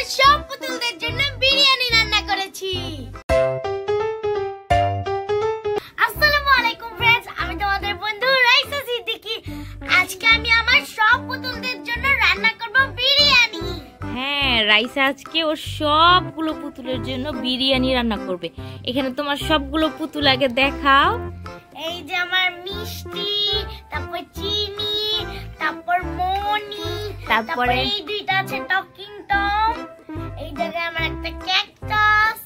আমার সব পুতুলদের জন্য বিরিয়ানি রান্না করেছি। আসসালামু আলাইকুম फ्रेंड्स, আমি তোমাদের বন্ধু রাইসা সিদ্দিকী। আজকে আমি আমার সব পুতুলদের জন্য রান্না করব বিরিয়ানি। হ্যাঁ, রাইসা আজকে ওর সবগুলো পুতুলের জন্য বিরিয়ানি রান্না করবে। এখানে তোমার সবগুলো পুতুল আগে দেখাও। এই যে আমার মিষ্টি, তারপর চিনি, তারপর মনি, তারপরে এই দুইটা আছে টকিং টম, এই জায়গায় আমার একটা ক্যাকটাস,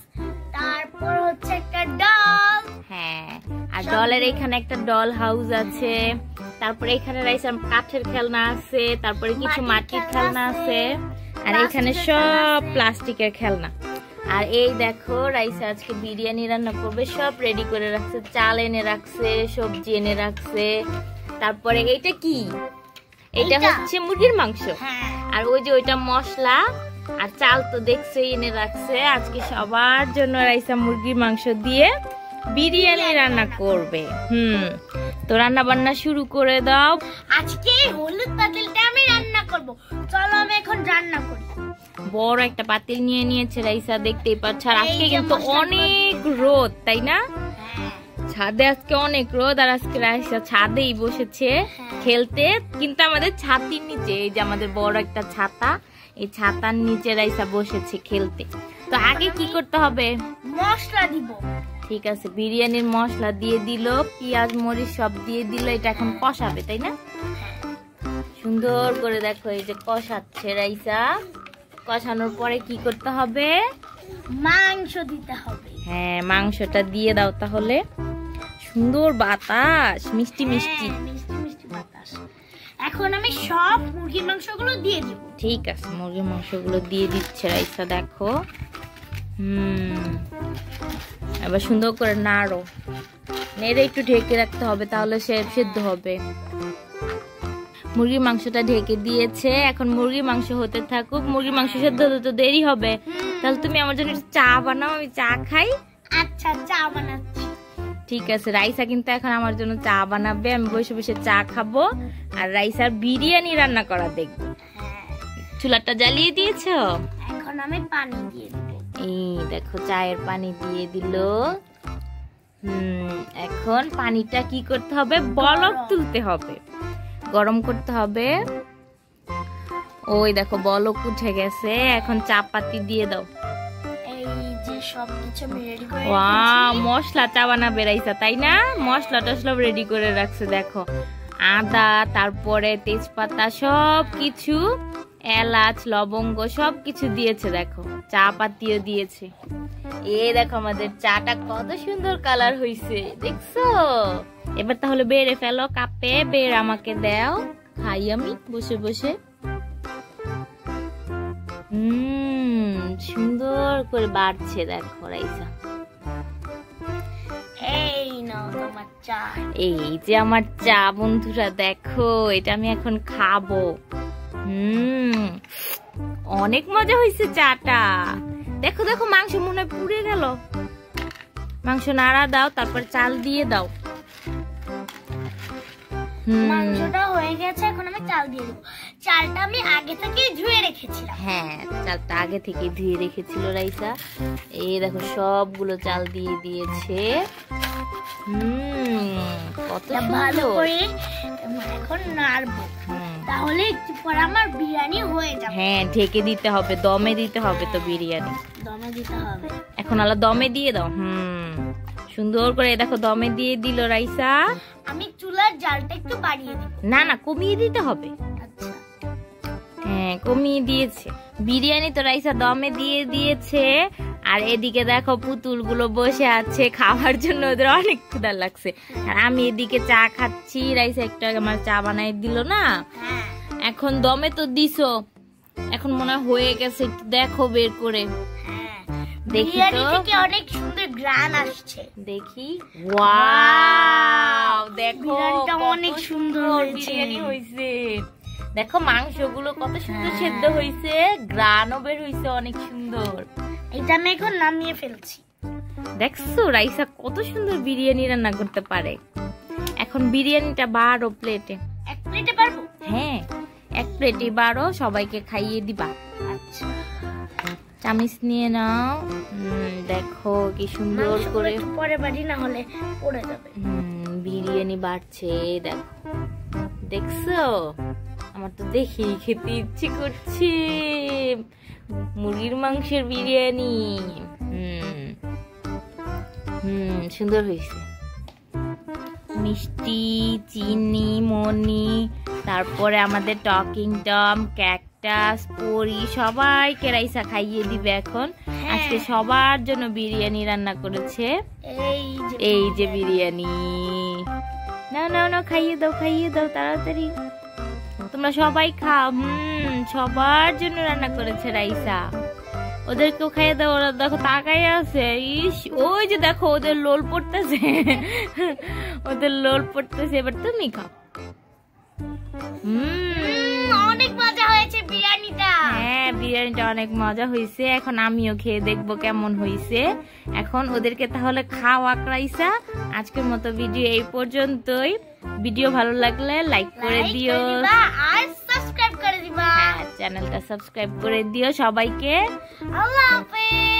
তারপর হচ্ছে একটা ডল। হ্যাঁ, আর ডলের এখানে একটা ডল হাউস আছে। তারপরে এখানে রাইসা কাঠের খেলনা আছে, তারপরে কিছু মাটির খেলনা আছে, আর এখানে সব প্লাস্টিকের খেলনা। আর এই দেখো রাইসা আজকে বিরিয়ানি রান্না করবে, সব রেডি করে রাখছে, চাল এনে রাখছে, সবজি এনে রাখছে। তারপরে এইটা কি? এটা হচ্ছে মুরগির মাংস, আর ওই যে ওইটা মশলা, আর চাল তো দেখছে এনে রাখছে। আজকে সবার জন্য রাইসা মুরগির মাংস দিয়ে বিরিয়ানি রান্না করবে। তো রান্না বান্না শুরু করে দাও। আজকে হলুদ পাতিলটা আমি রান্না করব, চলো আমি এখন রান্না করি। বড় একটা পাতিল নিয়ে নিয়েছে রাইসা, দেখতেই পাচ্ছ। আর আজকে কিন্তু অনেক রোদ, তাই না? ছাদে আজকে অনেক রোদ, আর আজকে রাইসা ছাদেই বসেছে খেলতে। কিন্তু আমাদের ছাতির নিচে, এই যে আমাদের বড় একটা ছাতা, এই ছাতার নিচে রাইসা বসেছে খেলতে। তো আগে কি করতে হবে? মশলা দিব। ঠিক আছে, বিরিয়ানির মশলা দিয়ে দিল, পেঁয়াজ মরিচ সব দিয়ে দিল। এটা এখন কষাবে, তাই না? সুন্দর করে দেখো, এই যে কষাচ্ছে রাইসা। কষানোর পরে কি করতে হবে? মাংস দিতে হবে। হ্যাঁ, মাংসটা দিয়ে দাও তাহলে। সুন্দর বাতাস, মিষ্টি মিষ্টি মিষ্টি বাতাস। এখন আমি সব মুরগির মাংসগুলো দিয়ে দিব। ঠিক আছে, মুরগির মাংসগুলো দিয়ে দিচ্ছে রাইসা, দেখো। এবার সুন্দর করে নাড়ো, নেড়ে একটু ঢেকে রাখতে হবে, তাহলে সে সিদ্ধ হবে। মুরগির মাংসটা ঢেকে দিয়েছে, এখন মুরগির মাংস হতে থাকুক। মুরগির মাংস সিদ্ধ হতে তো দেরি হবে, তাহলে তুমি আমার জন্য চা বানাও, আমি চা খাই। আচ্ছা, চা বানাচ্ছি। ঠিক আছে, রাইসা কিন্তু এখন আমার জন্য চা বানাবে, আমি বসে বসে চা খাবো আর রাইসার বিরিয়ানি রান্না করা দেখবো। চুলাটা জ্বালিয়ে দিয়েছো? এখন আমি পানি দিয়ে দেব। এই দেখো, চায়ের পানি দিয়ে দিল। এখন পানিটা কি করতে হবে? বলক তুলতে হবে, গরম করতে হবে। ওই দেখো বলক উঠে গেছে, এখন চা পাতি দিয়ে দাও। এই যে সবকিছু আমি রেডি করে রেখেছি। ওয়াও, মশলা চা বানাবে রাইসা, তাই না? মশলাটা সব রেডি করে রাখছে, দেখো। আদা, তারপরে তেজপাতা, সব কিছু, এলাচ, লবঙ্গ সব কিছু দিয়েছে, দেখো। চা পাতিও দিয়েছে। এই দেখো আমাদের চাটা কত সুন্দর কালার হইছে, দেখছো? এবার তাহলে বেড়ে ফেলো কাপে, বেড়ে আমাকে দাও, খাই আমি বসে বসে। সুন্দর করে বাড়ছে, দেখো রাইসা। এই নাও তোমার চা। এই যে আমার চা বন্ধুরা, দেখো এটা আমি এখন খাবো। অনেক মজা হয়েছে চাটা। দেখো দেখো, মাংস মনে হয় পুড়ে গেল। মাংস নাড়া দাও, তারপর চাল দিয়ে দাও। মাংসটা হয়ে গেছে, এখন আমি চাল দিয়ে দেব। চালটা আমি আগে থেকে ধুয়ে রেখেছিলাম। হ্যাঁ, চালটা আগে থেকে ধুয়ে রেখেছিল রাইসা। এই দেখো সবগুলো চাল দিয়ে দিয়েছে। কত ভালো করে এখন নাড়বো, তাহলে একটু পরে আমার বিরিয়ানি হয়ে যাবে। হ্যাঁ, ঢেকে দিতে হবে, দমে দিতে হবে তো বিরিয়ানি। দমে দিতে হবে। এখন আলা দমে দিয়ে দাও। সুন্দর করে দেখো দমে দিয়ে দিল রাইসা। আমি চুলার জালটা একটু বাড়িয়ে দিব। না না, কমিয়ে দিতে হবে। আচ্ছা, হ্যাঁ, কমিয়ে দিয়েছে। বিরিয়ানি তো রাইসা দমে দিয়ে দিয়েছে। আর এদিকে দেখো পুতুলগুলো বসে আছে খাওয়ার জন্য, ওদের অনেক ক্ষুধা লাগছে। আর আমি এদিকে চা খাচ্ছি, রাইসা একটু আগে আমার চা বানাই দিল না। এখন দমে তো দিছো, এখন মনে হয়ে গেছে, একটু দেখো বের করে। দেখি তো, অনেক সুন্দর গ্রান আসছে। দেখি। ওয়াও, দেখো অনেক সুন্দর বিরিয়ানি হয়েছে। দেখো মাংসগুলো কত সুন্দর সেদ্ধ হয়েছে, গ্রানও বের হয়েছে অনেক সুন্দর। এটা আমি এখন নামিয়ে ফেলছি। দেখছো রাইসা কত সুন্দর বিরিয়ানি রান্না করতে পারে। এখন বিরিয়ানিটা বাড়ো প্লেটে। এক প্লেটে পারবো? হ্যাঁ, এক প্লেটে বাড়ো, সবাইকে খাইয়ে দিবা। আচ্ছা, চামিচ নিয়ে নাও। দেখো কি সুন্দর করে পরে বাড়ি না হলে পড়ে যাবে। বিরিয়ানি বাড়ছে দেখো, দেখছো? আমার তো দেখি খেতে ইচ্ছে করছে মুরগির মাংসের বিরিয়ানি। সুন্দর হয়েছে। মিষ্টি, চিনি, মনি, তারপরে আমাদের টকিং টম, ক্যাকটাস, পরি সবাইকে রাইসা খাইয়ে দিবে এখন। আজকে সবার জন্য বিরিয়ানি রান্না করেছে। এই যে বিরিয়ানি, নাও নাও নাও, খাইয়ে দাও তাড়াতাড়ি। তোমরা সবাই খাও। সবার জন্য রান্না করেছে রাইসা। ওদেরকেও খাইয়ে দাও। ওরা দেখো তাকাই আছে। ইস, ওই যে দেখো ওদের লোল পড়তেছে, ওদের লোল পড়তেছে। এবার তুমি খাও। অনেক মজা হয়েছে বিরিয়ানিটা। হ্যাঁ, বিরিয়ানিটা অনেক মজা হয়েছে। এখন আমিও খেয়ে দেখবো কেমন হয়েছে। এখন ওদেরকে তাহলে খাওয়া রাইসা। আজকের মতো ভিডিও এই পর্যন্তই। ভিডিও ভালো লাগলে লাইক করে দিও আর সাবস্ক্রাইব করে দিবা। হ্যাঁ, চ্যানেলটা সাবস্ক্রাইব করে দিও সবাইকে। আল্লাহ হাফেজ।